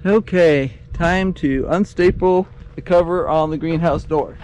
Okay, time to unstaple the cover on the greenhouse door.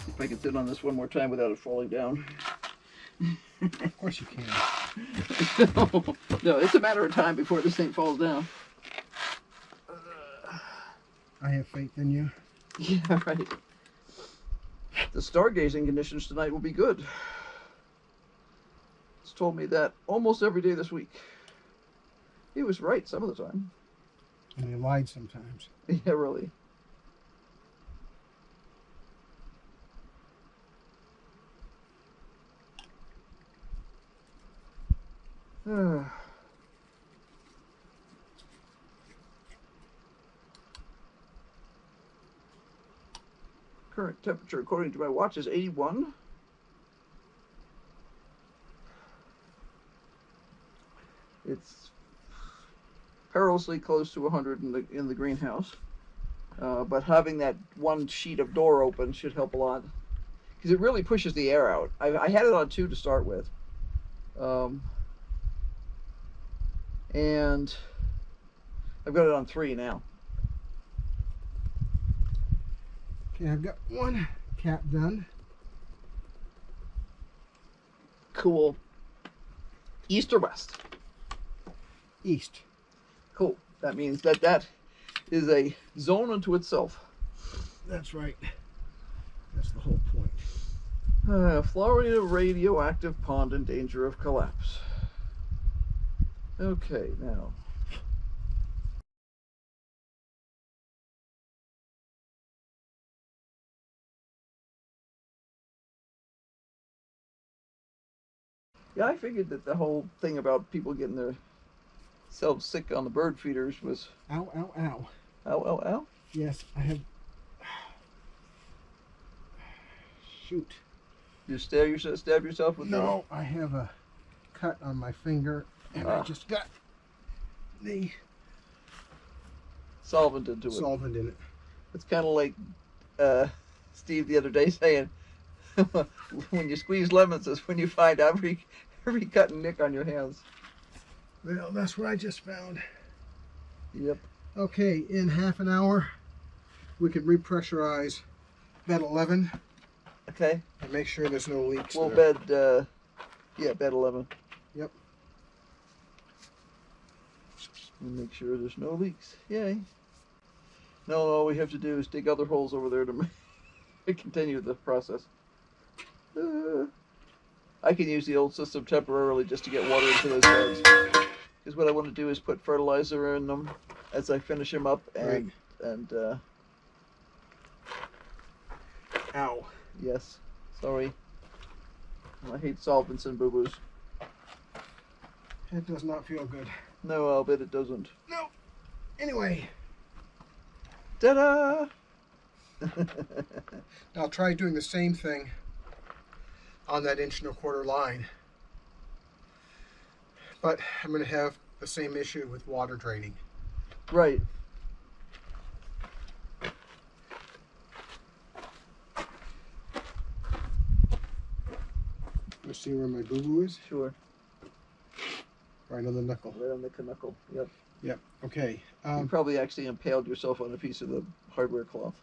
If I can sit on this one more time without it falling down. Of course you can. No, it's a matter of time before this thing falls down. I have faith in you. Yeah, right. The stargazing conditions tonight will be good. It's told me that almost every day this week. He was right some of the time. And they lied sometimes. Yeah, really. Current temperature, according to my watch, is 81. It's perilously close to 100 in the greenhouse. But having that one sheet of door open should help a lot, because it really pushes the air out. I had it on 2 to start with, and I've got it on 3 now. Okay, I've got one cap done. Cool. East or west? East. Cool. That means that is a zone unto itself. That's right. That's the whole point. Florida radioactive pond in danger of collapse. Okay, now. Yeah, I figured that the whole thing about people getting themselves sick on the bird feeders was... Ow, ow, ow. Ow, ow, ow? Yes, I have... Shoot. You stab yourself with No, I have a cut on my finger, and I just got the solvent into it. Solvent in it. It's kind of like Steve the other day saying, when you squeeze lemons is when you find every cut and nick on your hands. Well, that's what I just found. Yep. Okay, in half an hour, we can repressurize bed 11. Okay. And make sure there's no leaks. Well, there. bed 11. Yep. And make sure there's no leaks. Yay. No, all we have to do is dig other holes over there to continue the process. I can use the old system temporarily just to get water into those beds. Because what I want to do is put fertilizer in them as I finish them up, and Ow. Yes, sorry. I hate solvents and boo-boos. It does not feel good. No, I'll bet it doesn't. No. Anyway. Ta-da! I'll try doing the same thing on that 1.25" line. But I'm going to have the same issue with water draining. Right. You see where my boo-boo is? Sure. Right on the knuckle. Right on the knuckle. Yep. Yep. Okay. You probably actually impaled yourself on a piece of the hardware cloth.